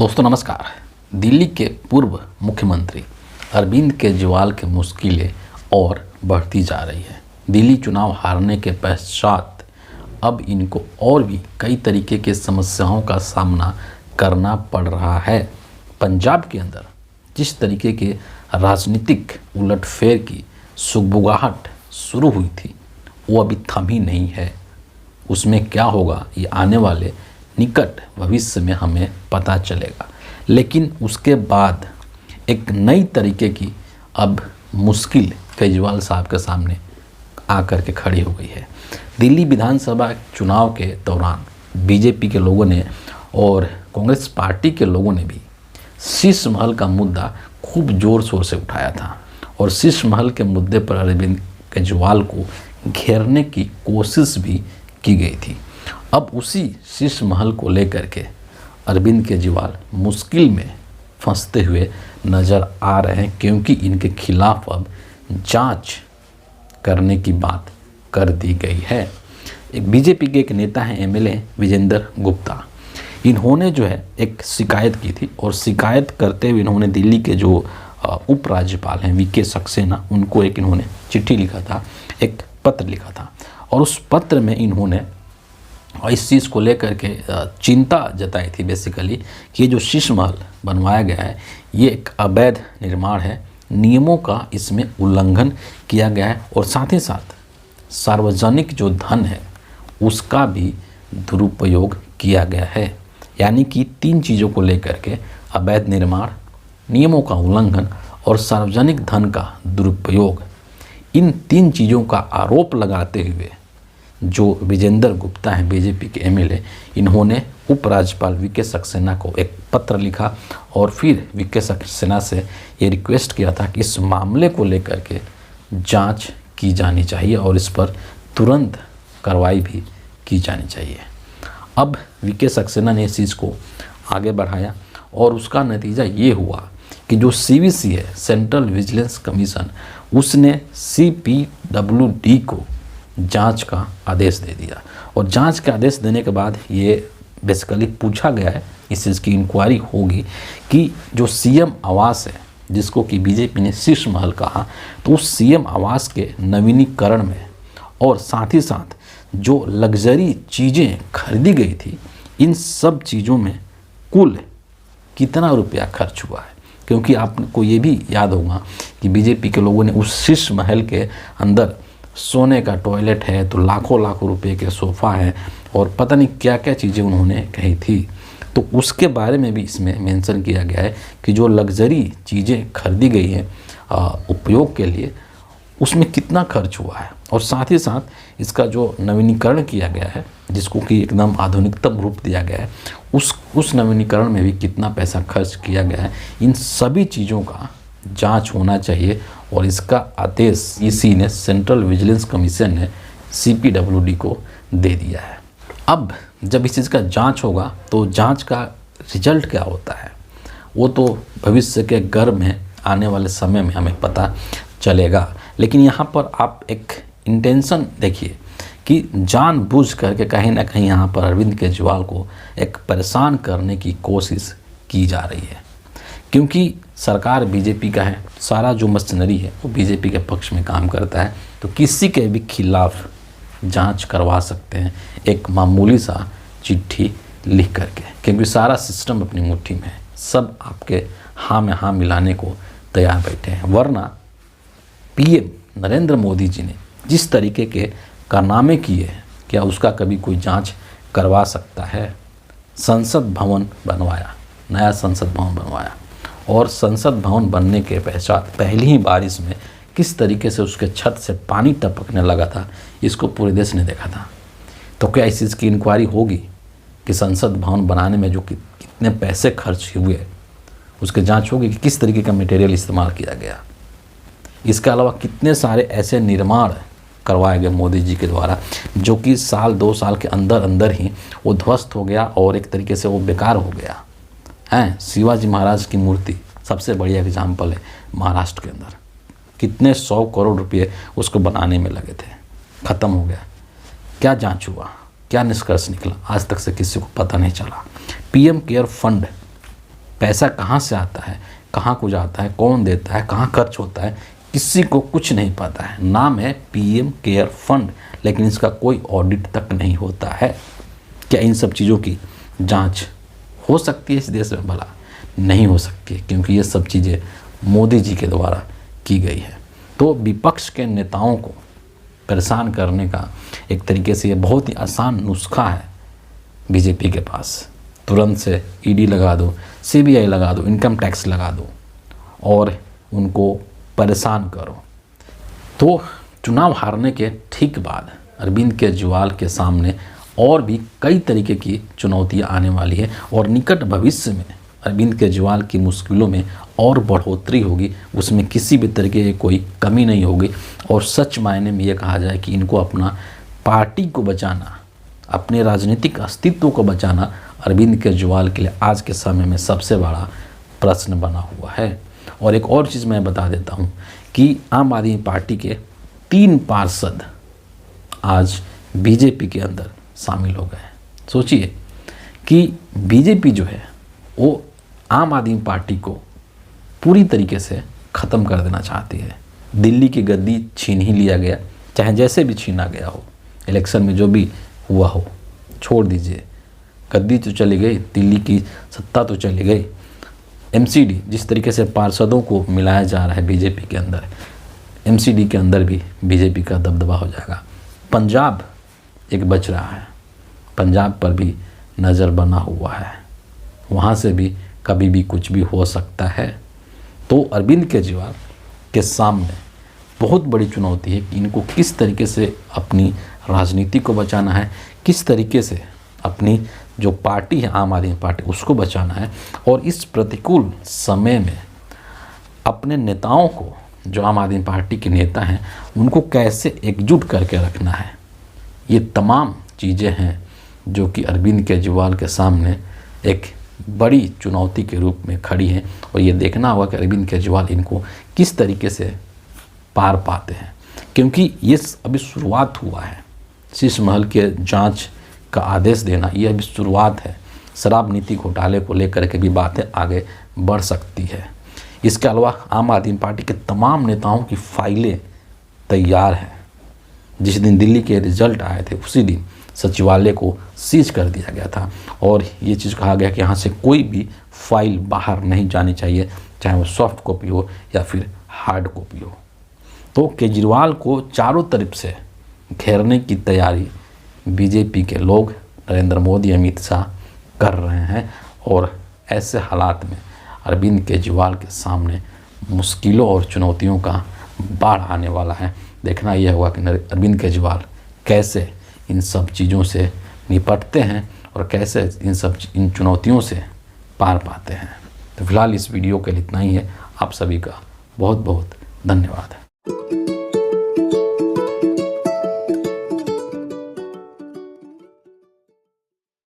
दोस्तों नमस्कार। दिल्ली के पूर्व मुख्यमंत्री अरविंद केजरीवाल की मुश्किलें और बढ़ती जा रही है। दिल्ली चुनाव हारने के पश्चात अब इनको और भी कई तरीके की समस्याओं का सामना करना पड़ रहा है। पंजाब के अंदर जिस तरीके के राजनीतिक उलटफेर की सुगबुगाहट शुरू हुई थी वो अभी थमी नहीं है। उसमें क्या होगा ये आने वाले निकट भविष्य में हमें पता चलेगा। लेकिन उसके बाद एक नई तरीके की अब मुश्किल केजरीवाल साहब के सामने आकर के खड़ी हो गई है। दिल्ली विधानसभा चुनाव के दौरान बीजेपी के लोगों ने और कांग्रेस पार्टी के लोगों ने भी शीश महल का मुद्दा खूब ज़ोर शोर से उठाया था और शीश महल के मुद्दे पर अरविंद केजरीवाल को घेरने की कोशिश भी की गई थी। अब उसी शीश महल को लेकर के अरविंद केजरीवाल मुश्किल में फंसते हुए नज़र आ रहे हैं, क्योंकि इनके खिलाफ अब जांच करने की बात कर दी गई है। एक बीजेपी के एक नेता हैं एमएलए विजेंद्र गुप्ता, इन्होंने जो है एक शिकायत की थी और शिकायत करते हुए इन्होंने दिल्ली के जो उपराज्यपाल हैं वीके सक्सेना, उनको एक इन्होंने चिट्ठी लिखा था, एक पत्र लिखा था और उस पत्र में इन्होंने इस चीज़ को लेकर के चिंता जताई थी बेसिकली कि ये जो शीश महल बनवाया गया है ये एक अवैध निर्माण है, नियमों का इसमें उल्लंघन किया गया है और साथ ही साथ सार्वजनिक जो धन है उसका भी दुरुपयोग किया गया है। यानी कि तीन चीज़ों को लेकर के अवैध निर्माण, नियमों का उल्लंघन और सार्वजनिक धन का दुरुपयोग, इन तीन चीज़ों का आरोप लगाते हुए जो विजेंद्र गुप्ता हैं बीजेपी के एमएलए, इन्होंने उपराज्यपाल वीके सक्सेना को एक पत्र लिखा और फिर वीके सक्सेना से ये रिक्वेस्ट किया था कि इस मामले को लेकर के जांच की जानी चाहिए और इस पर तुरंत कार्रवाई भी की जानी चाहिए। अब वीके सक्सेना ने इस चीज़ को आगे बढ़ाया और उसका नतीजा ये हुआ कि जो सीवीसी है, सेंट्रल विजिलेंस कमीशन, उसने सीपीडब्ल्यूडी को जांच का आदेश दे दिया और जांच का आदेश देने के बाद ये बेसिकली पूछा गया है, इस चीज़ की इंक्वायरी होगी कि जो सीएम आवास है जिसको कि बीजेपी ने शीश महल कहा, तो उस सीएम आवास के नवीनीकरण में और साथ ही साथ जो लग्जरी चीज़ें खरीदी गई थी, इन सब चीज़ों में कुल कितना रुपया खर्च हुआ है। क्योंकि आपको ये भी याद होगा कि बीजेपी के लोगों ने उस शीश महल के अंदर सोने का टॉयलेट है, तो लाखों लाखों रुपए के सोफ़ा है और पता नहीं क्या क्या चीज़ें उन्होंने कही थी। तो उसके बारे में भी इसमें मेंशन किया गया है कि जो लग्जरी चीज़ें खरीदी गई हैं उपयोग के लिए, उसमें कितना खर्च हुआ है और साथ ही साथ इसका जो नवीनीकरण किया गया है जिसको कि एकदम आधुनिकतम रूप दिया गया है, उस नवीनीकरण में भी कितना पैसा खर्च किया गया है। इन सभी चीज़ों का जांच होना चाहिए और इसका आदेश इसी ने, सेंट्रल विजिलेंस कमीशन ने सीपीडब्ल्यूडी को दे दिया है। अब जब इस चीज़ का जांच होगा तो जांच का रिजल्ट क्या होता है वो तो भविष्य के गर्भ में आने वाले समय में हमें पता चलेगा। लेकिन यहाँ पर आप एक इंटेंशन देखिए कि जानबूझ करके कहीं ना कहीं यहाँ पर अरविंद केजरीवाल को एक परेशान करने की कोशिश की जा रही है, क्योंकि सरकार बीजेपी का है, सारा जो मशीनरी है वो बीजेपी के पक्ष में काम करता है, तो किसी के भी खिलाफ जांच करवा सकते हैं एक मामूली सा चिट्ठी लिख करके, क्योंकि सारा सिस्टम अपनी मुट्ठी में है, सब आपके हाँ में हाँ मिलाने को तैयार बैठे हैं। वरना पीएम नरेंद्र मोदी जी ने जिस तरीके के कारनामे किए हैं, क्या उसका कभी कोई जांच करवा सकता है? संसद भवन बनवाया, नया संसद भवन बनवाया और संसद भवन बनने के पश्चात पहली ही बारिश में किस तरीके से उसके छत से पानी टपकने लगा था, इसको पूरे देश ने देखा था। तो क्या इस चीज़ की इंक्वायरी होगी कि संसद भवन बनाने में जो कितने पैसे खर्च हुए उसकी जांच होगी कि किस तरीके का मटेरियल इस्तेमाल किया गया। इसके अलावा कितने सारे ऐसे निर्माण करवाए गए मोदी जी के द्वारा जो कि साल 2 साल के अंदर अंदर ही वो ध्वस्त हो गया और एक तरीके से वो बेकार हो गया है। शिवाजी महाराज की मूर्ति सबसे बढ़िया एग्जाम्पल है। महाराष्ट्र के अंदर कितने 100 करोड़ रुपए उसको बनाने में लगे थे, ख़त्म हो गया। क्या जांच हुआ, क्या निष्कर्ष निकला, आज तक से किसी को पता नहीं चला। पीएम केयर फंड पैसा कहाँ से आता है, कहाँ को जाता है, कौन देता है, कहाँ खर्च होता है, किसी को कुछ नहीं पता है। नाम है पीएम केयर फंड, लेकिन इसका कोई ऑडिट तक नहीं होता है। क्या इन सब चीज़ों की जांच हो सकती है इस देश में? भला नहीं हो सकती है, क्योंकि ये सब चीज़ें मोदी जी के द्वारा की गई है। तो विपक्ष के नेताओं को परेशान करने का एक तरीके से ये बहुत ही आसान नुस्खा है बीजेपी के पास। तुरंत से ईडी लगा दो, सीबीआई लगा दो, इनकम टैक्स लगा दो और उनको परेशान करो। तो चुनाव हारने के ठीक बाद अरविंद केजरीवाल के सामने और भी कई तरीके की चुनौतियां आने वाली है और निकट भविष्य में अरविंद केजरीवाल की मुश्किलों में और बढ़ोतरी होगी, उसमें किसी भी तरीके की कोई कमी नहीं होगी। और सच मायने में ये कहा जाए कि इनको अपना पार्टी को बचाना, अपने राजनीतिक अस्तित्व को बचाना अरविंद केजरीवाल के लिए आज के समय में सबसे बड़ा प्रश्न बना हुआ है। और एक और चीज़ मैं बता देता हूँ कि आम आदमी पार्टी के 3 पार्षद आज बीजेपी के अंदर शामिल हो गए। सोचिए कि बीजेपी जो है वो आम आदमी पार्टी को पूरी तरीके से ख़त्म कर देना चाहती है। दिल्ली की गद्दी छीन ही लिया गया, चाहे जैसे भी छीना गया हो, इलेक्शन में जो भी हुआ हो, छोड़ दीजिए। गद्दी तो चली गई, दिल्ली की सत्ता तो चली गई। एमसीडी जिस तरीके से पार्षदों को मिलाया जा रहा है बीजेपी के अंदर, एमसीडी के अंदर भी बीजेपी का दबदबा हो जाएगा। पंजाब एक बच रहा है, पंजाब पर भी नज़र बना हुआ है, वहाँ से भी कभी भी कुछ भी हो सकता है। तो अरविंद केजरीवाल के सामने बहुत बड़ी चुनौती है कि इनको किस तरीके से अपनी राजनीति को बचाना है, किस तरीके से अपनी जो पार्टी है आम आदमी पार्टी उसको बचाना है, और इस प्रतिकूल समय में अपने नेताओं को, जो आम आदमी पार्टी के नेता हैं, उनको कैसे एकजुट करके रखना है। ये तमाम चीज़ें हैं जो कि अरविंद केजरीवाल के सामने एक बड़ी चुनौती के रूप में खड़ी हैं, और ये देखना होगा कि अरविंद केजरीवाल इनको किस तरीके से पार पाते हैं, क्योंकि ये अभी शुरुआत हुआ है। शीश महल के जांच का आदेश देना ये अभी शुरुआत है। शराब नीति घोटाले को लेकर के भी बातें आगे बढ़ सकती है। इसके अलावा आम आदमी पार्टी के तमाम नेताओं की फाइलें तैयार हैं। जिस दिन दिल्ली के रिजल्ट आए थे उसी दिन सचिवालय को सीज कर दिया गया था, और ये चीज़ कहा गया कि यहाँ से कोई भी फाइल बाहर नहीं जानी चाहिए, चाहे वो सॉफ्ट कॉपी हो या फिर हार्ड कॉपी हो। तो केजरीवाल को चारों तरफ से घेरने की तैयारी बीजेपी के लोग, नरेंद्र मोदी, अमित शाह कर रहे हैं, और ऐसे हालात में अरविंद केजरीवाल के सामने मुश्किलों और चुनौतियों का बाढ़ आने वाला है। देखना यह होगा कि अरविंद केजरीवाल कैसे इन सब चीज़ों से निपटते हैं और कैसे इन चुनौतियों से पार पाते हैं। तो फिलहाल इस वीडियो के लिए इतना ही है। आप सभी का बहुत बहुत धन्यवाद।